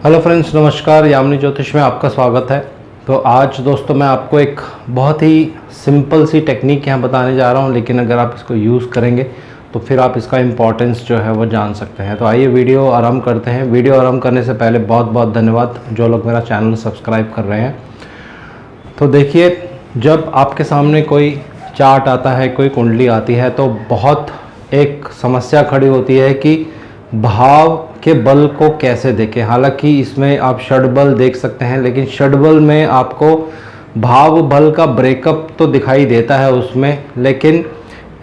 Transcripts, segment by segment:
Hello friends, नमस्कार। यामिनी ज्योतिष में आपका स्वागत है। तो आज दोस्तों मैं आपको एक बहुत ही सिंपल सी टेक्निक यहाँ बताने जा रहा हूँ, लेकिन अगर आप इसको यूज़ करेंगे तो फिर आप इसका इम्पोर्टेंस जो है वो जान सकते हैं। तो आइए वीडियो आरंभ करते हैं। वीडियो आरंभ करने से पहले बहुत बहुत धन्यवाद जो लोग मेरा चैनल सब्सक्राइब कर रहे हैं। तो देखिए, जब आपके सामने कोई चार्ट आता है, कोई कुंडली आती है, तो बहुत एक समस्या खड़ी होती है कि भाव के बल को कैसे देखें। हालांकि इसमें आप षडबल देख सकते हैं, लेकिन षडबल में आपको भाव बल का ब्रेकअप तो दिखाई देता है उसमें, लेकिन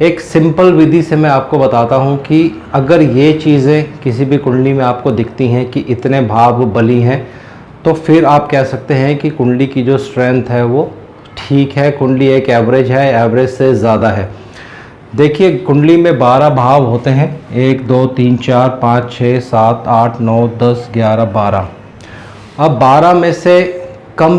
एक सिंपल विधि से मैं आपको बताता हूं कि अगर ये चीज़ें किसी भी कुंडली में आपको दिखती हैं कि इतने भाव बली हैं, तो फिर आप कह सकते हैं कि कुंडली की जो स्ट्रेंथ है वो ठीक है, कुंडली एक एवरेज है, एवरेज से ज़्यादा है। देखिए, कुंडली में 12 भाव होते हैं, 1 2 3 4 5 6 7 8 9 10 11 12। अब 12 में से कम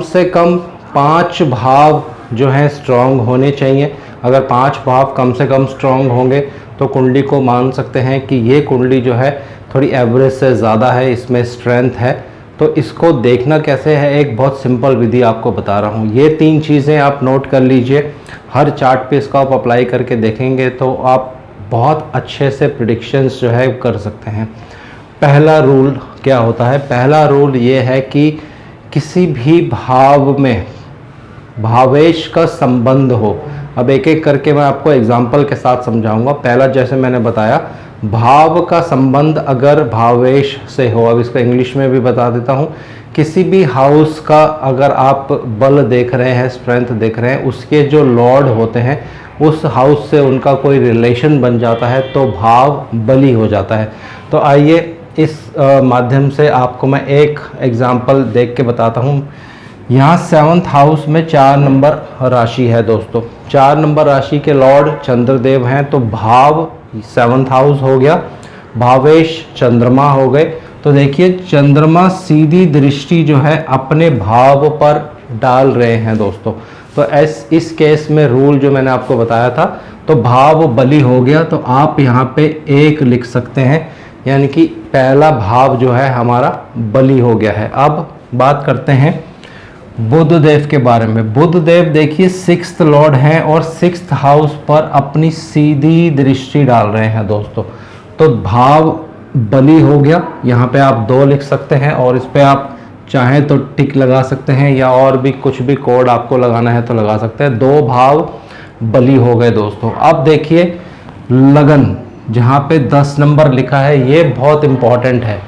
5 भाव जो हैं स्ट्रॉन्ग होने चाहिए। अगर 5 भाव कम से कम स्ट्रॉन्ग होंगे तो कुंडली को मान सकते हैं कि ये कुंडली जो है थोड़ी एवरेज से ज़्यादा है, इसमें स्ट्रेंथ है। तो इसको देखना कैसे है, एक बहुत सिंपल विधि आपको बता रहा हूँ। ये 3 चीज़ें आप नोट कर लीजिए। हर चार्ट पे इसका आप अप्लाई करके देखेंगे तो आप बहुत अच्छे से प्रिडिक्शंस जो है कर सकते हैं। पहला रूल क्या होता है? पहला रूल ये है कि किसी भी भाव में भावेश का संबंध हो। अब एक एक करके मैं आपको एग्जाम्पल के साथ समझाऊंगा। पहला, जैसे मैंने बताया, भाव का संबंध अगर भावेश से हो। अब इसको इंग्लिश में भी बता देता हूँ। किसी भी हाउस का अगर आप बल देख रहे हैं, स्ट्रेंथ देख रहे हैं, उसके जो लॉर्ड होते हैं उस हाउस से उनका कोई रिलेशन बन जाता है तो भाव बली हो जाता है। तो आइए इस माध्यम से आपको मैं एक एग्जाम्पल देख के बताता हूँ। यहाँ 7th हाउस में 4 नंबर राशि है दोस्तों। 4 नंबर राशि के लॉर्ड चंद्रदेव हैं, तो भाव 7th हाउस हो गया, भावेश चंद्रमा हो गए। तो देखिए, चंद्रमा सीधी दृष्टि जो है अपने भाव पर डाल रहे हैं दोस्तों। तो इस केस में रूल जो मैंने आपको बताया था, तो भाव बली हो गया, तो आप यहाँ पे 1 लिख सकते हैं, यानी कि पहला भाव जो है हमारा बली हो गया है। अब बात करते हैं बुध देव के बारे में। बुध देव देखिए 6th लॉर्ड हैं और 6th हाउस पर अपनी सीधी दृष्टि डाल रहे हैं दोस्तों। तो भाव बली हो गया। यहाँ पे आप 2 लिख सकते हैं और इस पे आप चाहें तो टिक लगा सकते हैं, या और भी कुछ भी कोड आपको लगाना है तो लगा सकते हैं। 2 भाव बली हो गए दोस्तों। अब देखिए, लगन जहाँ पे 10 नंबर लिखा है, ये बहुत इम्पॉर्टेंट है।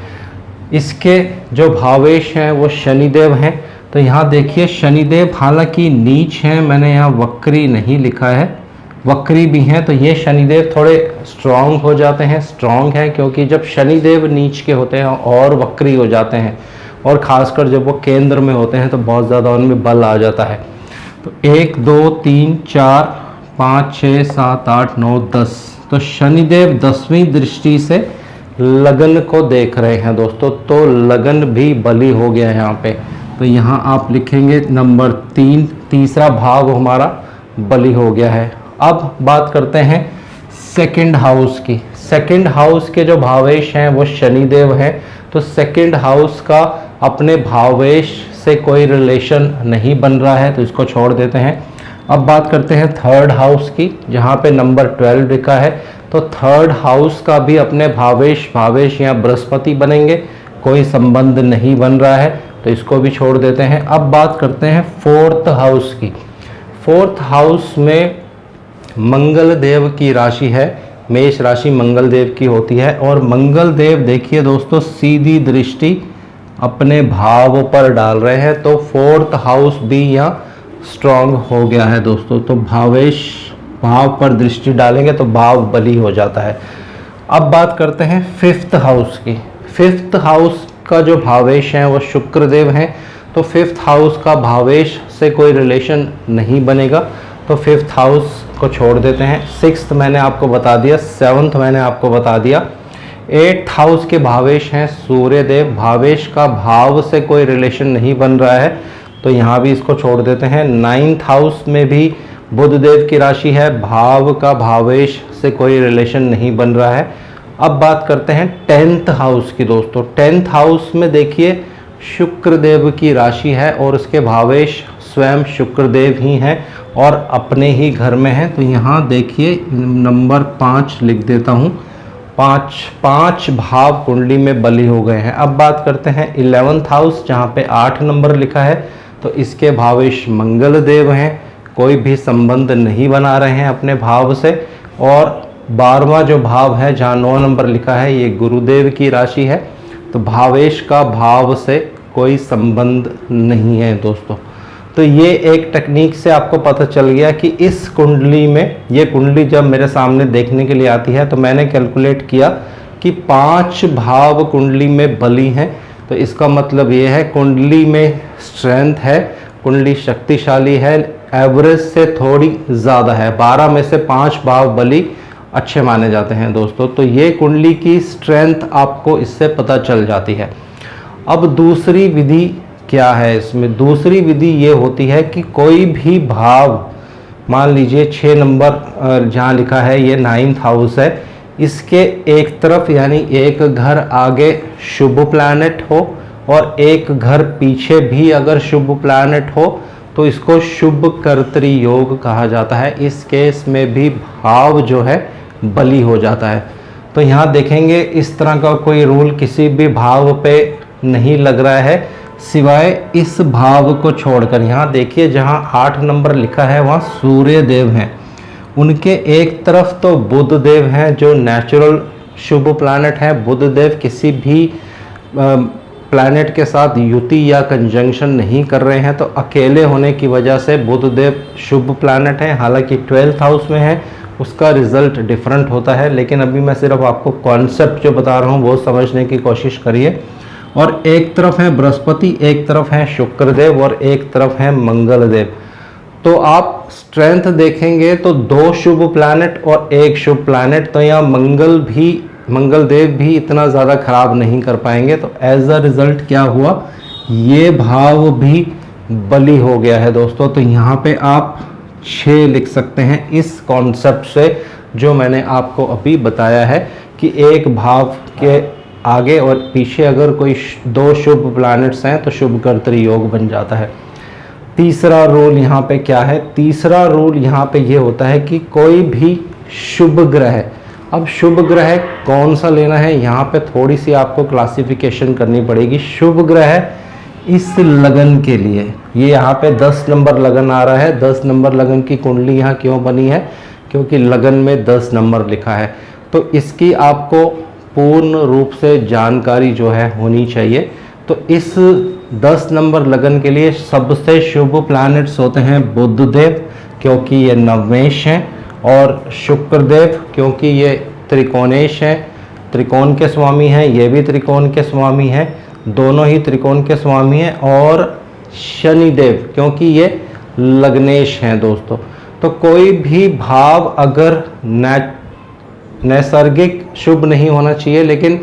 इसके जो भावेश हैं वो शनिदेव हैं। तो यहाँ देखिए, शनिदेव हालांकि नीच हैं, मैंने यहाँ वक्री नहीं लिखा है, वक्री भी हैं। तो ये शनिदेव थोड़े स्ट्रांग हो जाते हैं। स्ट्रांग है क्योंकि जब शनिदेव नीच के होते हैं और वक्री हो जाते हैं, और ख़ासकर जब वो केंद्र में होते हैं तो बहुत ज़्यादा उनमें बल आ जाता है। तो 1 2 3 4 5 6 7 8 9 10। तो शनिदेव 10वीं दृष्टि से लगन को देख रहे हैं दोस्तों। तो लगन भी बली हो गया है यहाँ पे। तो यहाँ आप लिखेंगे नंबर 3, तीसरा भाव हमारा बली हो गया है। अब बात करते हैं 2nd हाउस की। 2nd हाउस के जो भावेश हैं वो शनिदेव हैं। तो 2nd हाउस का अपने भावेश से कोई रिलेशन नहीं बन रहा है, तो इसको छोड़ देते हैं। अब बात करते हैं 3rd हाउस की, जहाँ पे नंबर 12 लिखा है। तो 3rd हाउस का भी अपने भावेश या बृहस्पति बनेंगे, कोई संबंध नहीं बन रहा है, तो इसको भी छोड़ देते हैं। अब बात करते हैं 4th हाउस की। 4th हाउस में मंगल देव की राशि है, मेष राशि मंगल देव की होती है। और मंगल देव देखिए दोस्तों सीधी दृष्टि अपने भाव पर डाल रहे हैं। तो 4th हाउस भी यहाँ स्ट्रांग हो गया है दोस्तों। तो भावेश भाव पर दृष्टि डालेंगे तो भाव बली हो जाता है। अब बात करते हैं 5th हाउस की। 5th हाउस का जो भावेश है वो शुक्र देव हैं। तो 5th हाउस का भावेश से कोई रिलेशन नहीं बनेगा, तो 5th हाउस को छोड़ देते हैं। 6th मैंने आपको बता दिया, 7th मैंने आपको बता दिया। 8th हाउस के भावेश हैं सूर्य देव। भावेश का भाव से कोई रिलेशन नहीं बन रहा है, तो यहाँ भी इसको छोड़ देते हैं। 9th हाउस में भी बुध देव की राशि है, भाव का भावेश से कोई रिलेशन नहीं बन रहा है। अब बात करते हैं 10th हाउस की दोस्तों। 10th हाउस में देखिए शुक्रदेव की राशि है और उसके भावेश स्वयं शुक्रदेव ही हैं और अपने ही घर में हैं। तो यहाँ देखिए नंबर 5 लिख देता हूँ, पाँच भाव कुंडली में बली हो गए हैं। अब बात करते हैं 11th हाउस, जहाँ पे 8 नंबर लिखा है। तो इसके भावेश मंगल देव हैं, कोई भी संबंध नहीं बना रहे हैं अपने भाव से। और 12वां जो भाव है जहाँ 9 नंबर लिखा है, ये गुरुदेव की राशि है। तो भावेश का भाव से कोई संबंध नहीं है दोस्तों। तो ये एक टेक्निक से आपको पता चल गया कि इस कुंडली में, ये कुंडली जब मेरे सामने देखने के लिए आती है तो मैंने कैलकुलेट किया कि 5 भाव कुंडली में बली हैं। तो इसका मतलब ये है कुंडली में स्ट्रेंथ है, कुंडली शक्तिशाली है, एवरेज से थोड़ी ज़्यादा है। 12 में से 5 भाव बली अच्छे माने जाते हैं दोस्तों। तो ये कुंडली की स्ट्रेंथ आपको इससे पता चल जाती है। अब दूसरी विधि क्या है इसमें? दूसरी विधि ये होती है कि कोई भी भाव, मान लीजिए 6 नंबर जहाँ लिखा है ये 9th हाउस है, इसके एक तरफ यानी एक घर आगे शुभ प्लैनेट हो और एक घर पीछे भी अगर शुभ प्लैनेट हो तो इसको शुभ कर्तरी योग कहा जाता है। इस केस में भी भाव जो है बली हो जाता है। तो यहाँ देखेंगे इस तरह का कोई रूल किसी भी भाव पे नहीं लग रहा है सिवाय इस भाव को छोड़कर। यहाँ देखिए जहाँ 8 नंबर लिखा है वहाँ सूर्य देव हैं, उनके एक तरफ तो बुध देव हैं जो नेचुरल शुभ प्लैनेट है। बुध देव किसी भी प्लैनेट के साथ युति या कंजंक्शन नहीं कर रहे हैं, तो अकेले होने की वजह से बुध देव शुभ प्लैनेट है। हालांकि 12th हाउस में है, उसका रिजल्ट डिफरेंट होता है, लेकिन अभी मैं सिर्फ आपको कॉन्सेप्ट जो बता रहा हूँ वो समझने की कोशिश करिए। और एक तरफ है बृहस्पति, एक तरफ है शुक्रदेव और एक तरफ है मंगल देव। तो आप स्ट्रेंथ देखेंगे तो 2 शुभ प्लैनेट और 1 शुभ प्लैनेट, तो यहाँ मंगल देव भी इतना ज़्यादा खराब नहीं कर पाएंगे। तो एज अ रिज़ल्ट क्या हुआ, ये भाव भी बली हो गया है दोस्तों। तो यहाँ पे आप 6 लिख सकते हैं इस कॉन्सेप्ट से जो मैंने आपको अभी बताया है कि एक भाव के आगे और पीछे अगर कोई 2 शुभ प्लैनेट्स हैं तो शुभ कर्तरी योग बन जाता है। तीसरा रूल यहाँ पे क्या है? तीसरा रूल यहाँ पे ये होता है कि कोई भी शुभ ग्रह, अब शुभ ग्रह कौन सा लेना है यहाँ पे थोड़ी सी आपको क्लासिफिकेशन करनी पड़ेगी। शुभ ग्रह इस लगन के लिए, ये यहाँ पे 10 नंबर लगन आ रहा है। 10 नंबर लगन की कुंडली यहाँ क्यों बनी है? क्योंकि लगन में 10 नंबर लिखा है। तो इसकी आपको पूर्ण रूप से जानकारी जो है होनी चाहिए। तो इस 10 नंबर लगन के लिए सबसे शुभ प्लैनेट्स होते हैं बुधदेव, क्योंकि ये नवमेश हैं, और शुक्रदेव क्योंकि ये त्रिकोणेश हैं, त्रिकोण के स्वामी हैं, ये भी त्रिकोण के स्वामी हैं, दोनों ही त्रिकोण के स्वामी हैं, और शनिदेव क्योंकि ये लग्नेश हैं दोस्तों। तो कोई भी भाव अगर नैसर्गिक शुभ नहीं होना चाहिए लेकिन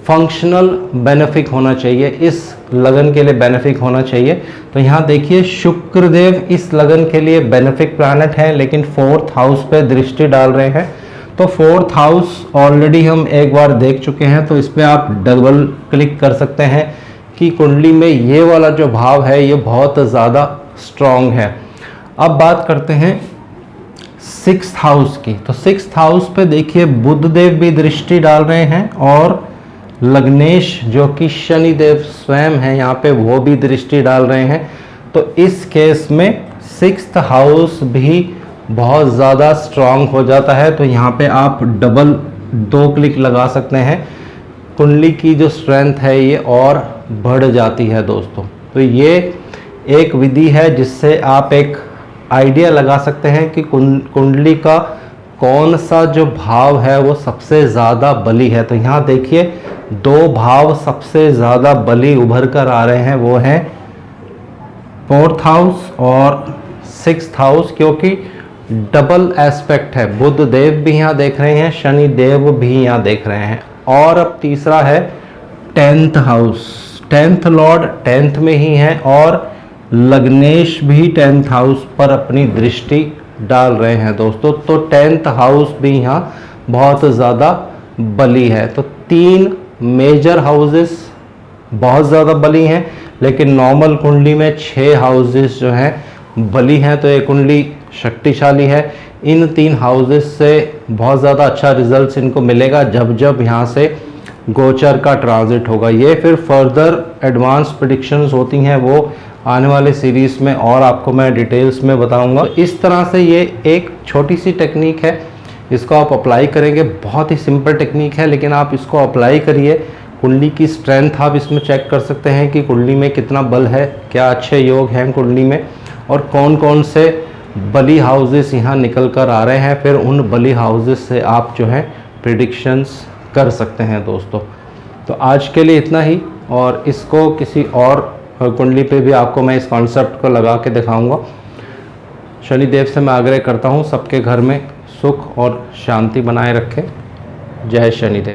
फंक्शनल बेनिफिक होना चाहिए, इस लगन के लिए बेनिफिक होना चाहिए। तो यहाँ देखिए शुक्रदेव इस लगन के लिए बेनिफिक प्लैनेट है लेकिन 4th हाउस पे दृष्टि डाल रहे हैं। तो 4th हाउस ऑलरेडी हम एक बार देख चुके हैं, तो इस पर आप डबल क्लिक कर सकते हैं कि कुंडली में ये वाला जो भाव है ये बहुत ज़्यादा स्ट्रॉन्ग है। अब बात करते हैं 6th हाउस की। तो 6th हाउस पे देखिए बुधदेव भी दृष्टि डाल रहे हैं और लग्नेश जो कि शनिदेव स्वयं हैं यहाँ पे वो भी दृष्टि डाल रहे हैं। तो इस केस में 6th हाउस भी बहुत ज़्यादा स्ट्रॉन्ग हो जाता है। तो यहाँ पे आप डबल 2 क्लिक लगा सकते हैं, कुंडली की जो स्ट्रेंथ है ये और बढ़ जाती है दोस्तों। तो ये एक विधि है जिससे आप एक आइडिया लगा सकते हैं कि कुंडली का कौन सा जो भाव है वो सबसे ज़्यादा बली है। तो यहाँ देखिए 2 भाव सबसे ज़्यादा बली उभर कर आ रहे हैं, वो हैं 4th हाउस और 6th हाउस, क्योंकि डबल एस्पेक्ट है। बुध देव भी यहाँ देख रहे हैं, शनि देव भी यहाँ देख रहे हैं। और अब तीसरा है 10th house. 10th Lord 10th में ही है और लग्नेश भी 10th हाउस पर अपनी दृष्टि डाल रहे हैं दोस्तों। तो 10th हाउस भी यहाँ बहुत ज़्यादा बली है। तो 3 मेजर हाउसेस बहुत ज़्यादा बली हैं, लेकिन नॉर्मल कुंडली में 6 हाउसेस जो हैं बली हैं, तो ये कुंडली शक्तिशाली है। इन 3 हाउसेस से बहुत ज़्यादा अच्छा रिजल्ट इनको मिलेगा जब जब यहाँ से गोचर का ट्रांजिट होगा। ये फिर फर्दर एडवांस प्रेडिक्शंस होती हैं, वो आने वाले सीरीज़ में और आपको मैं डिटेल्स में बताऊंगा। तो इस तरह से ये एक छोटी सी टेक्निक है, इसको आप अप्लाई करेंगे। बहुत ही सिंपल टेक्निक है, लेकिन आप इसको अप्लाई करिए। कुंडली की स्ट्रेंथ आप इसमें चेक कर सकते हैं कि कुंडली में कितना बल है, क्या अच्छे योग हैं कुंडली में, और कौन कौन से बली हाउसेस यहाँ निकल कर आ रहे हैं। फिर उन बली हाउसेस से आप जो है प्रिडिक्शंस कर सकते हैं दोस्तों। तो आज के लिए इतना ही, और इसको किसी और कुंडली पे भी आपको मैं इस कॉन्सेप्ट को लगा के दिखाऊंगा। शनिदेव से मैं आग्रह करता हूँ सबके घर में सुख और शांति बनाए रखें। जय शनिदेव।